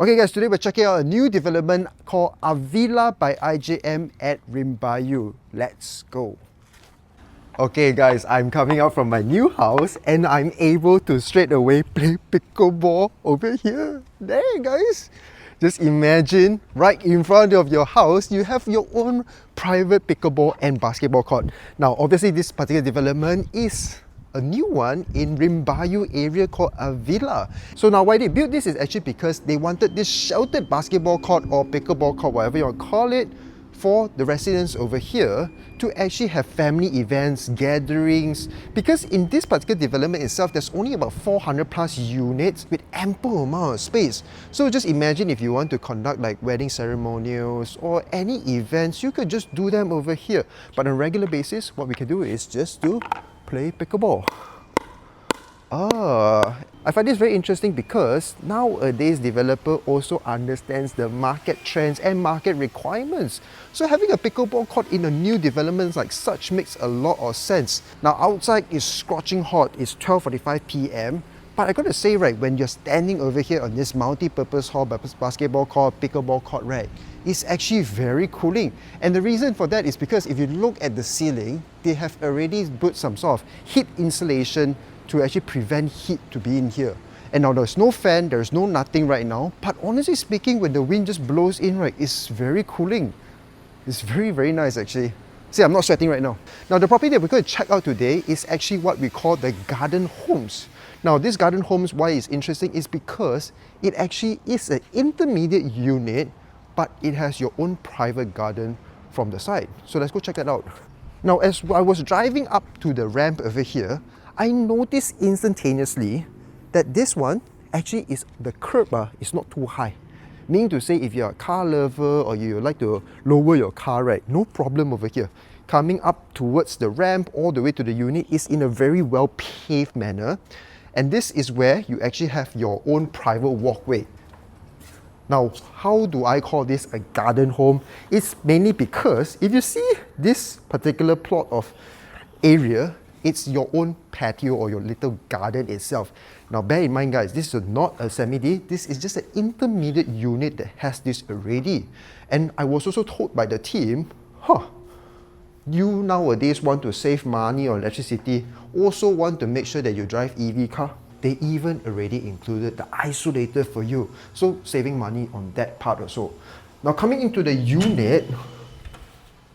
Okay guys, today we're checking out a new development called Avela by IJM at Rimbayu. Let's go. Okay guys, I'm coming out from my new house and I'm able to straight away play pickleball over here. There guys. Just imagine right in front of your house, you have your own private pickleball and basketball court. Now obviously this particular development is a new one in Rimbayu area called Avela. So now why they built this is actually because they wanted this sheltered basketball court or pickleball court, whatever you want to call it, for the residents over here to actually have family events, gatherings, because in this particular development itself, there's only about 400 plus units with ample amount of space. So just imagine if you want to conduct like wedding ceremonials or any events, you could just do them over here. But on a regular basis, what we can do is just to play pickleball. I find this very interesting because nowadays developer also understands the market trends and market requirements. So having a pickleball court in a new development like such makes a lot of sense. Now outside is scorching hot, it's 12:45 p.m. But I gotta say, right, when you're standing over here on this multi-purpose hall, basketball court, pickleball court, right, it's actually very cooling. And the reason for that is because if you look at the ceiling, they have already put some sort of heat insulation to actually prevent heat to be in here. And now there's no fan, there's no nothing right now, but honestly speaking, when the wind just blows in, right, it's very cooling. It's very, very nice actually. See, I'm not sweating right now. Now the property that we're going to check out today is actually what we call the garden homes. Now this garden homes, why it's interesting is because it actually is an intermediate unit, but it has your own private garden from the side. So let's go check that out. Now as I was driving up to the ramp over here, I noticed instantaneously that this one actually is the curb is not too high. Meaning to say if you're a car lover or you like to lower your car, right, no problem over here. Coming up towards the ramp all the way to the unit is in a very well paved manner. And this is where you actually have your own private walkway. Now, how do I call this a garden home? It's mainly because if you see this particular plot of area, it's your own patio or your little garden itself. Now bear in mind guys, this is not a semi-D, this is just an intermediate unit that has this already. And I was also told by the team, you nowadays want to save money on electricity, also want to make sure that you drive EV car. They even already included the isolator for you. So saving money on that part also. Now coming into the unit,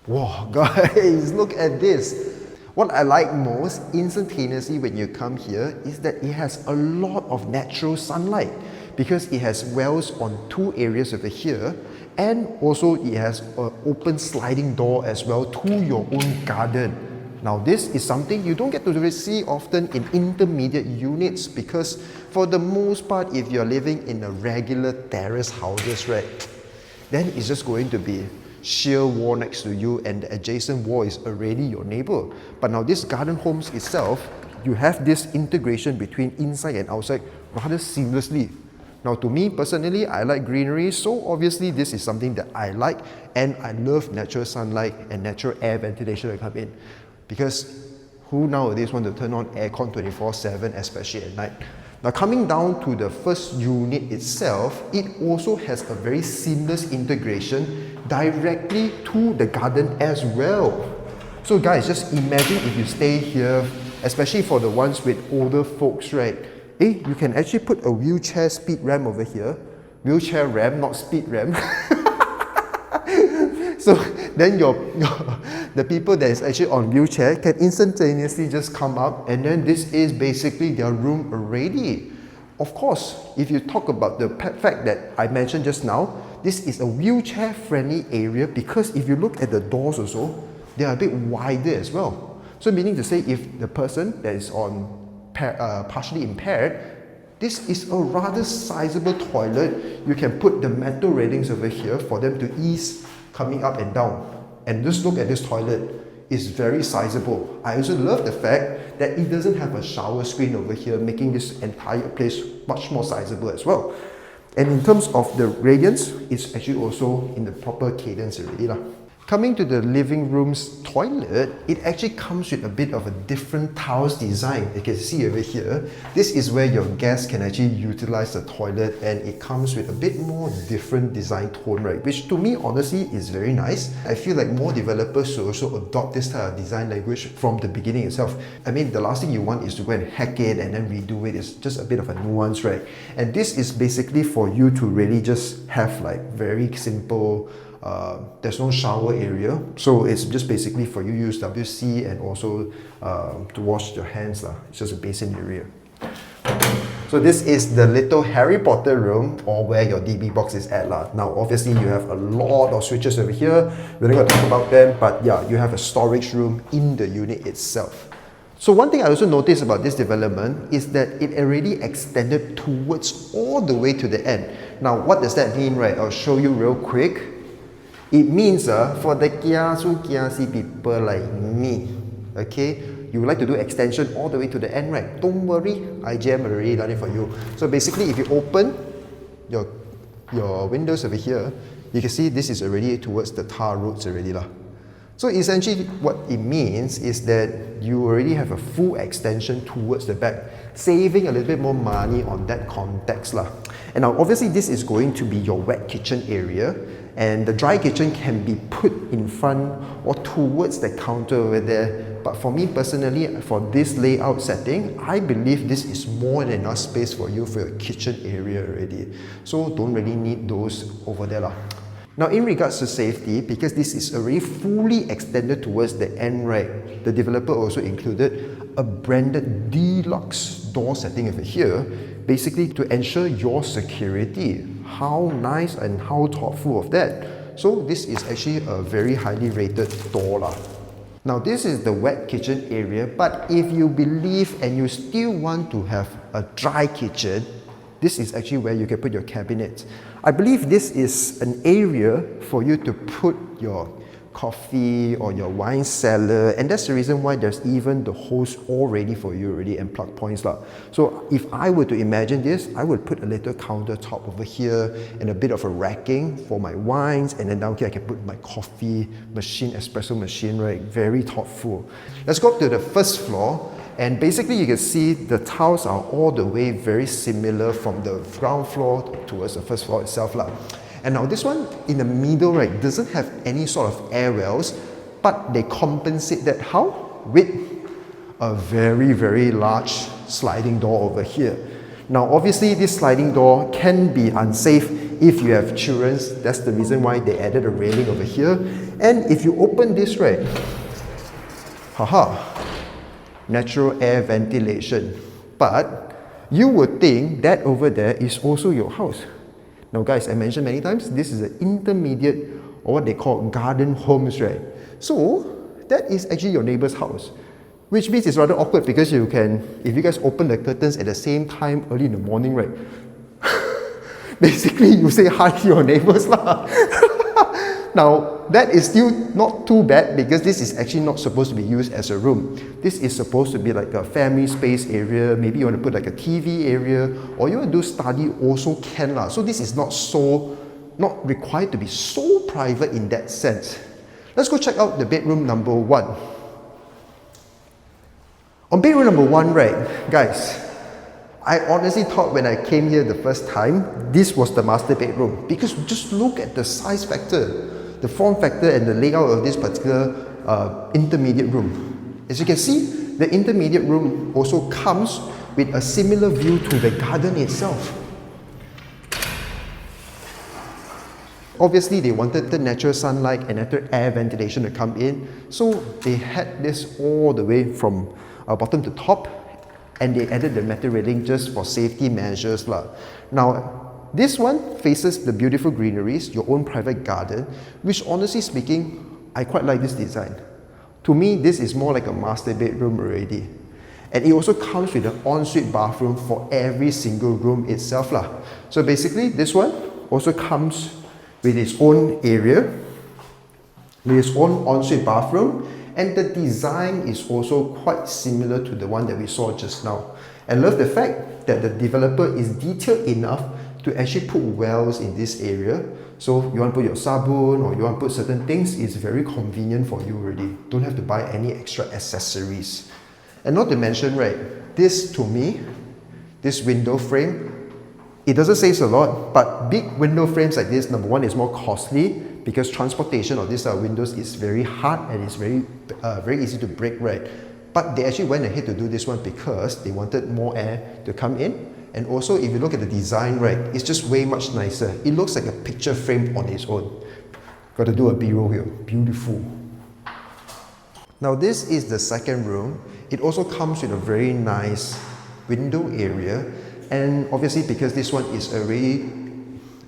wow guys, look at this. What I like most instantaneously when you come here is that it has a lot of natural sunlight because it has wells on two areas over here, and also it has an open sliding door as well to your own garden. Now this is something you don't get to see often in intermediate units because for the most part if you're living in a regular terrace houses, right, then it's just going to be sheer wall next to you and the adjacent wall is already your neighbor. But now this garden homes itself, you have this integration between inside and outside rather seamlessly. Now to me personally, I like greenery, so obviously this is something that I like, and I love natural sunlight and natural air ventilation to come in. Because who nowadays want to turn on aircon 24/7, especially at night? Now coming down to the first unit itself, it also has a very seamless integration directly to the garden as well. So guys, just imagine if you stay here, especially for the ones with older folks, right? You can actually put a wheelchair speed ramp over here. Wheelchair ramp, not speed ramp. So then the people that is actually on wheelchair can instantaneously just come up, and then this is basically their room already. Of course, if you talk about the fact that I mentioned just now, this is a wheelchair friendly area because if you look at the doors also, they are a bit wider as well. So meaning to say if the person that is on partially impaired, this is a rather sizable toilet. You can put the metal railings over here for them to ease coming up and down. And just look at this toilet, it's very sizable. I also love the fact that it doesn't have a shower screen over here, making this entire place much more sizable as well. And in terms of the radiance, it's actually also in the proper cadence already. Coming to the living room's toilet, it actually comes with a bit of a different tiles design. You can see over here, this is where your guests can actually utilize the toilet, and it comes with a bit more different design tone, right? Which to me, honestly, is very nice. I feel like more developers should also adopt this type of design language from the beginning itself. I mean, the last thing you want is to go and hack it and then redo it. It's just a bit of a nuance, right? And this is basically for you to really just have like very simple, there's no shower area, so it's just basically for you to use WC and also to wash your hands. It's just a basin area. So this is the little Harry Potter room, or where your DB box is at. Now obviously you have a lot of switches over here, we're not going to talk about them, but yeah, you have a storage room in the unit itself. So one thing I also noticed about this development is that it already extended towards all the way to the end. Now what does that mean, right? I'll show you real quick. It means for the kiasu people like me, okay, you would like to do extension all the way to the end, right? Don't worry, IJM already done it for you. So basically, if you open your windows over here, you can see this is already towards the tar roads already. So essentially what it means is that you already have a full extension towards the back, saving a little bit more money on that context. And now obviously this is going to be your wet kitchen area, and the dry kitchen can be put in front or towards the counter over there. But for me personally, for this layout setting, I believe this is more than enough space for you for your kitchen area already. So don't really need those over there. Now in regards to safety, because this is already fully extended towards the end, right, the developer also included a branded deluxe door setting over here, basically to ensure your security. How nice and how thoughtful of that. So this is actually a very highly rated door. Now this is the wet kitchen area, but if you believe and you still want to have a dry kitchen, this is actually where you can put your cabinets. I believe this is an area for you to put your coffee or your wine cellar, and that's the reason why there's even the hose all ready for you already and plug points. So if I were to imagine this, I would put a little countertop over here and a bit of a racking for my wines, and then down here I can put my coffee machine, espresso machine, right? Very thoughtful. Let's go up to the first floor. And basically you can see the tiles are all the way very similar from the ground floor towards the first floor itself. And now this one in the middle, right, doesn't have any sort of air wells, but they compensate that how? With a very, very large sliding door over here. Now obviously this sliding door can be unsafe if you have children. That's the reason why they added a railing over here. And if you open this, right, natural air ventilation. But you would think that over there is also your house. Now guys, I mentioned many times, this is an intermediate, or what they call garden homes, right? So that is actually your neighbor's house, which means it's rather awkward because you can, if you guys open the curtains at the same time early in the morning, right? Basically you say hi to your neighbors lah. Now, that is still not too bad because this is actually not supposed to be used as a room. This is supposed to be like a family space area. Maybe you want to put like a TV area, or you want to do study also can. So this is not required to be so private in that sense. Let's go check out the bedroom number 1. On bedroom number 1, right, guys, I honestly thought when I came here the first time, this was the master bedroom, because just look at the size factor, the form factor and the layout of this particular intermediate room. As you can see, the intermediate room also comes with a similar view to the garden itself. Obviously, they wanted the natural sunlight and natural air ventilation to come in, so they had this all the way from bottom to top, and they added the metal railing just for safety measures. Now, this one faces the beautiful greeneries, your own private garden, which honestly speaking, I quite like this design. To me, this is more like a master bedroom already. And it also comes with an ensuite bathroom for every single room itself. So basically, this one also comes with its own area, with its own ensuite bathroom, and the design is also quite similar to the one that we saw just now. I love the fact that the developer is detailed enough to actually put wells in this area. So you want to put your sabun or you want to put certain things, it's very convenient for you already. Don't have to buy any extra accessories. And not to mention, right, this to me, this window frame, it doesn't say a lot, but big window frames like this, number one, is more costly because transportation of these windows is very hard and it's very easy to break, right? But they actually went ahead to do this one because they wanted more air to come in. And also, if you look at the design, right, it's just way much nicer. It looks like a picture frame on its own. Got to do a B-roll here. Beautiful. Now, this is the second room. It also comes with a very nice window area. And obviously, because this one is already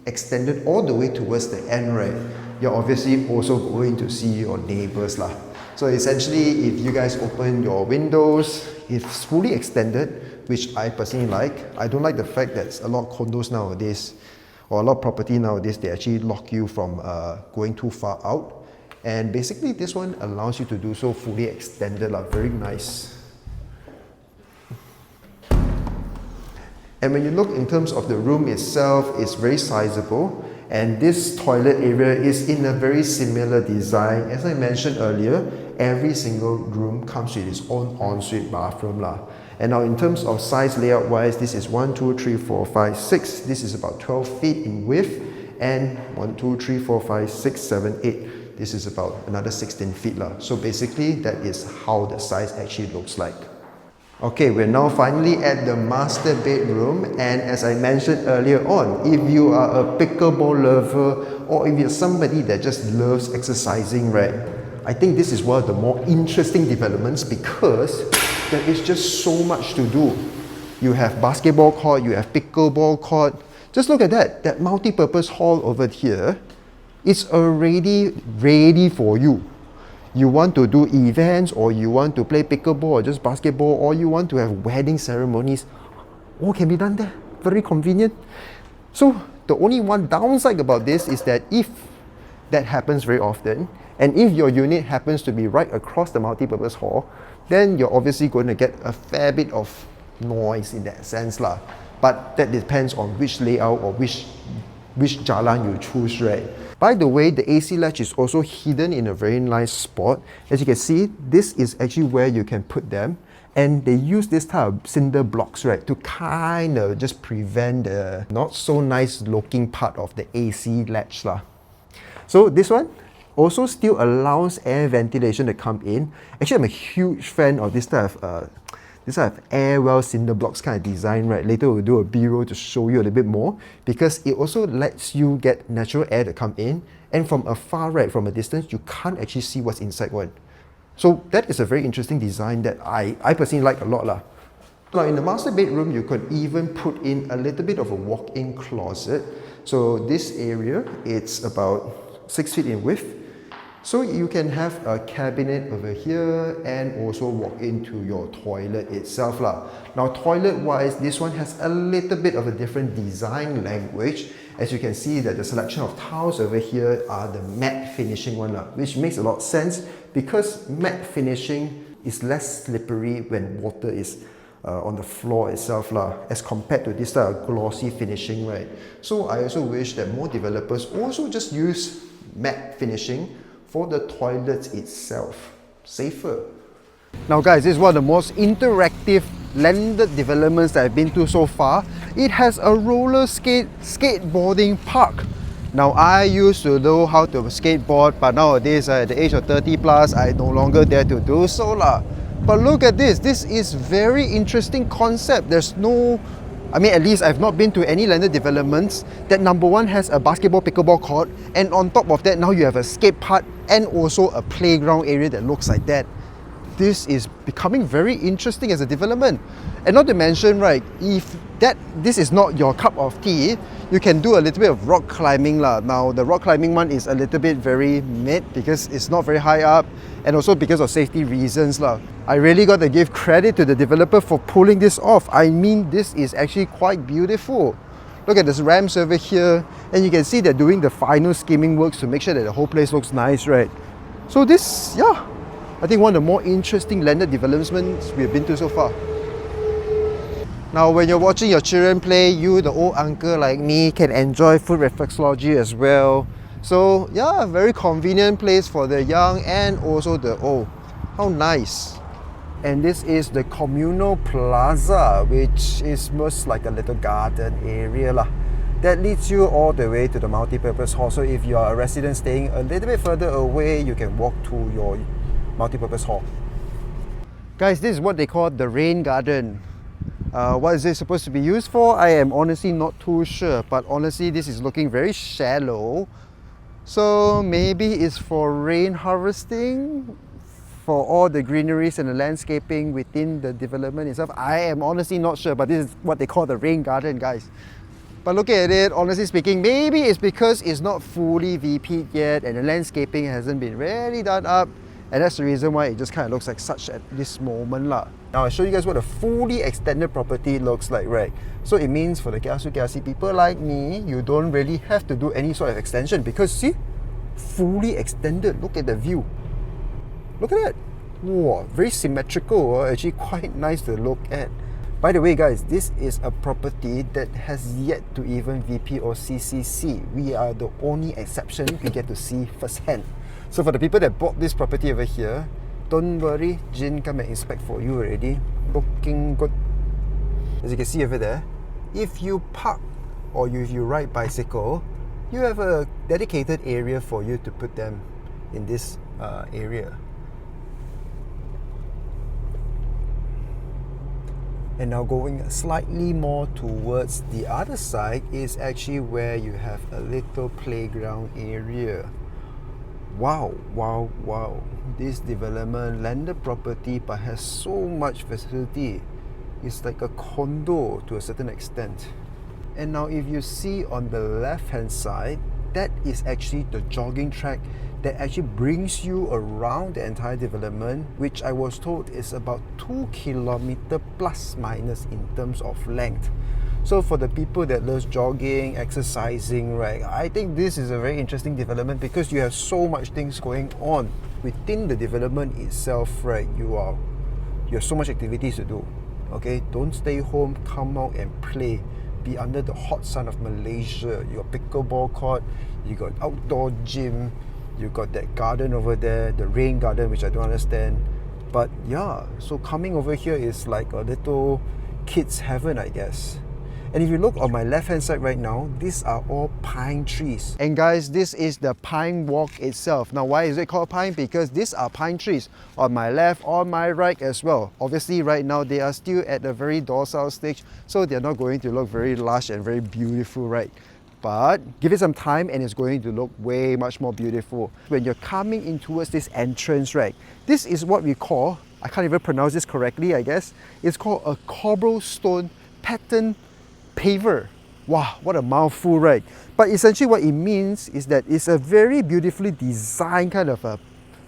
extended all the way towards the end, right, you're obviously also going to see your neighbors lah. So essentially, if you guys open your windows, it's fully extended, which I personally like. I don't like the fact that a lot of condos nowadays, or a lot of property nowadays, they actually lock you from going too far out. And basically, this one allows you to do so fully extended, very nice. And when you look in terms of the room itself, it's very sizable. And this toilet area is in a very similar design. As I mentioned earlier, every single room comes with its own ensuite bathroom lah. And now in terms of size layout wise, this is 1, 2, 3, 4, 5, 6. This is about 12 feet in width. And 1, 2, 3, 4, 5, 6, 7, 8. This is about another 16 feet lah. So basically, that is how the size actually looks like. Okay, we're now finally at the master bedroom, and as I mentioned earlier on, if you are a pickleball lover or if you're somebody that just loves exercising, right, I think this is one of the more interesting developments because there is just so much to do. You have basketball court, you have pickleball court. Just look at that multi-purpose hall over here. It's already ready for you. You want to do events, or you want to play pickleball or just basketball, or you want to have wedding ceremonies, all can be done there. Very convenient. So the only one downside about this is that if that happens very often, and if your unit happens to be right across the multi-purpose hall, then you're obviously going to get a fair bit of noise in that sense lah. But that depends on which layout or which jalan you choose, right? By the way, the AC latch is also hidden in a very nice spot. As you can see, this is actually where you can put them. And they use this type of cinder blocks, right, to kind of just prevent the not so nice looking part of the AC latch lah. So this one also still allows air ventilation to come in. Actually, I'm a huge fan of this type of air well cinder blocks kind of design, right? Later we'll do a B-roll to show you a little bit more because it also lets you get natural air to come in, and from afar, right, from a distance, you can't actually see what's inside one. So that is a very interesting design that I personally like a lot lah. Now in the master bedroom, you could even put in a little bit of a walk-in closet. So this area, it's about 6 feet in width. So you can have a cabinet over here and also walk into your toilet itself lah. Now toilet wise, this one has a little bit of a different design language. As you can see that the selection of tiles over here are the matte finishing one lah, which makes a lot of sense because matte finishing is less slippery when water is on the floor itself lah, as compared to this type of glossy finishing, right? So I also wish that more developers also just use matte finishing for the toilets itself. Safer. Now guys, this is one of the most interactive landed developments that I've been to so far. It has a roller skateboarding park. Now I used to know how to skateboard, but nowadays at the age of 30 plus, I no longer dare to do so lah. But look at this, this is very interesting concept. There's no, at least I've not been to any landed developments that number one has a basketball pickleball court, and on top of that now you have a skate park and also a playground area that looks like that. This is becoming very interesting as a development. And not to mention, right, if this is not your cup of tea, you can do a little bit of rock climbing lah. Now the rock climbing one is a little bit very mid because it's not very high up, and also because of safety reasons lah. I really got to give credit to the developer for pulling this off. This is actually quite beautiful. Look at this ramps over here, and you can see they're doing the final skimming works to make sure that the whole place looks nice, right? So this, yeah, I think one of the more interesting landed developments we've been to so far. Now when you're watching your children play, you, the old uncle like me, can enjoy food reflexology as well. So yeah, very convenient place for the young and also the old. How nice. And this is the communal plaza, which is most like a little garden area lah. That leads you all the way to the multi-purpose hall. So if you are a resident staying a little bit further away, you can walk to your multi-purpose hall. Guys, this is what they call the rain garden. What is it supposed to be used for? I am honestly not too sure, but honestly this is looking very shallow. So maybe it's for rain harvesting, for all the greeneries and the landscaping within the development itself. I am honestly not sure, but this is what they call the rain garden, guys. But looking at it, honestly speaking, maybe it's because it's not fully VP'd yet and the landscaping hasn't been really done up, and that's the reason why it just kind of looks like such at this moment lah. Now I'll show you guys what a fully extended property looks like, right? So it means for the kiasu people like me, you don't really have to do any sort of extension because see, fully extended. Look at the view. Look at that. Wow, very symmetrical. Actually quite nice to look at. By the way guys, this is a property that has yet to even VP or CCC. We are the only exception we get to see firsthand. So for the people that bought this property over here, don't worry, Jin come and inspect for you already. Looking good. As you can see over there, if you park or if you ride bicycle, you have a dedicated area for you to put them in this area. And now going slightly more towards the other side is actually where you have a little playground area. Wow, wow, wow. This development, landed property, but has so much facility. It's like a condo to a certain extent. And now if you see on the left hand side, that is actually the jogging track that actually brings you around the entire development, which I was told is about 2 kilometers plus minus in terms of length. So for the people that loves jogging, exercising, right, I think this is a very interesting development because you have so much things going on within the development itself, right? You have so much activities to do. Okay, don't stay home, come out and play. Be under the hot sun of Malaysia. You got pickleball court, you got outdoor gym, you got that garden over there, the rain garden, which I don't understand. But yeah, so coming over here is like a little kid's heaven, I guess. And if you look on my left hand side right now, these are all pine trees. And guys, this is the pine walk itself. Now why is it called pine? Because these are pine trees on my left, on my right as well. Obviously right now they are still at a very docile stage, so they're not going to look very lush and very beautiful, right? But give it some time and it's going to look way much more beautiful. When you're coming in towards this entrance, right, this is what we call, I can't even pronounce this correctly, I guess, it's called a cobblestone pattern paver. Wow, what a mouthful, right? But essentially what it means is that it's a very beautifully designed kind of a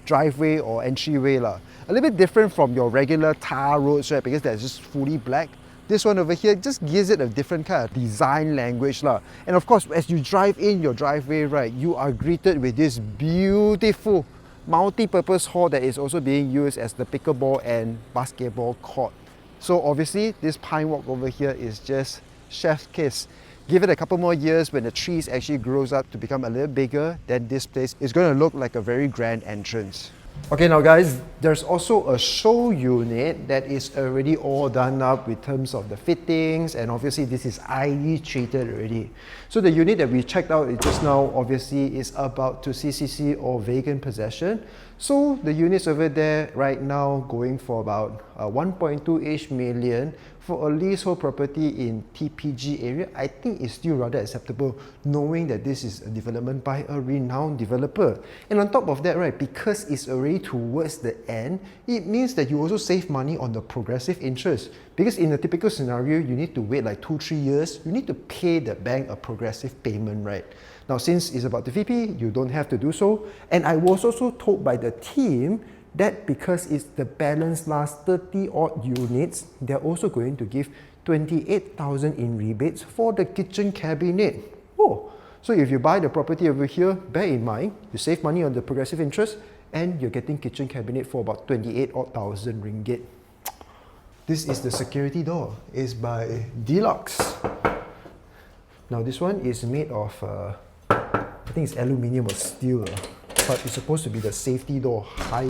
driveway or entryway lah. A little bit different from your regular tar roads, right? Because they're just fully black. This one over here just gives it a different kind of design language lah. And of course, as you drive in your driveway, right, you are greeted with this beautiful multi-purpose hall that is also being used as the pickleball and basketball court. So obviously, this pine walk over here is just chef's kiss. Give it a couple more years when the trees actually grows up to become a little bigger, then this place is going to look like a very grand entrance. Okay, now guys, there's also a show unit that is already all done up with terms of the fittings, and obviously this is highly treated already. So the unit that we checked out just now obviously is about to CCC or vacant possession. So the units over there right now going for about 1.2-ish million for a leasehold property in TPG area. I think it's still rather acceptable knowing that this is a development by a renowned developer. And on top of that, right, because it's already towards the end, it means that you also save money on the progressive interest. Because in a typical scenario, you need to wait like 2-3 years, you need to pay the bank a progressive payment, right? Now, since it's about the VP, you don't have to do so. And I was also told by the team that because it's the balance last 30 odd units, they're also going to give 28,000 in rebates for the kitchen cabinet. Oh, so if you buy the property over here, bear in mind, you save money on the progressive interest and you're getting kitchen cabinet for about 28,000 ringgit. This is the security door. It's by Deluxe. Now this one is made of, I think it's aluminium or steel, but it's supposed to be the safety door, high,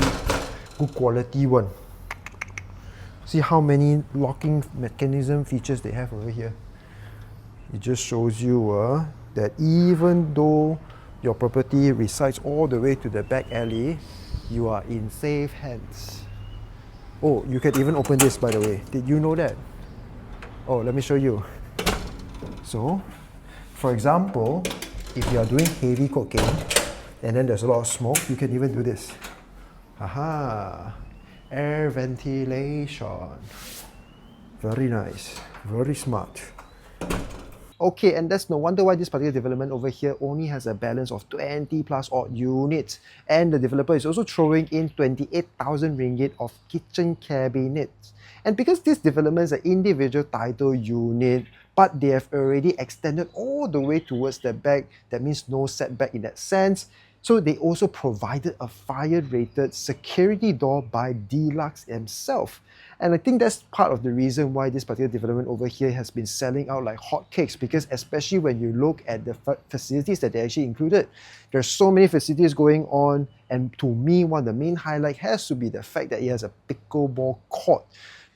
good quality one. See how many locking mechanism features they have over here. It just shows you that even though your property resides all the way to the back alley, you are in safe hands. Oh, you can even open this, by the way. Did you know that? Oh, let me show you. So, for example, if you are doing heavy cooking and then there's a lot of smoke, you can even do this. Aha! Air ventilation. Very nice. Very smart. Okay, and that's no wonder why this particular development over here only has a balance of 20 plus odd units. And the developer is also throwing in 28,000 ringgit of kitchen cabinets. And because this development is an individual title unit, but they have already extended all the way towards the back, that means no setback in that sense. So they also provided a fire-rated security door by Deluxe himself. And I think that's part of the reason why this particular development over here has been selling out like hotcakes, because especially when you look at the facilities that they actually included, there's so many facilities going on, and to me, one of the main highlights has to be the fact that it has a pickleball court.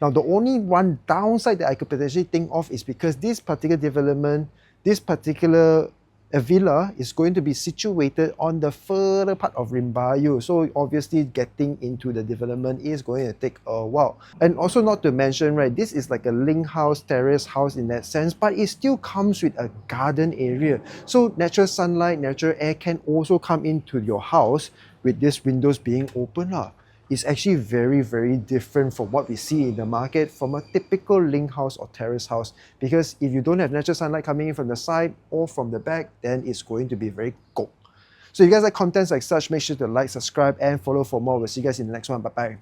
Now, the only one downside that I could potentially think of is because this particular development, this particular Avela is going to be situated on the further part of Rimbayu, so obviously getting into the development is going to take a while. And also not to mention, right, this is like a link house, terrace house in that sense, but it still comes with a garden area. So natural sunlight, natural air can also come into your house with these windows being open up. Is actually very, very different from what we see in the market from a typical link house or terrace house. Because if you don't have natural sunlight coming in from the side or from the back, then it's going to be very cold. So if you guys like contents like such, make sure to like, subscribe, and follow for more. We'll see you guys in the next one. Bye-bye.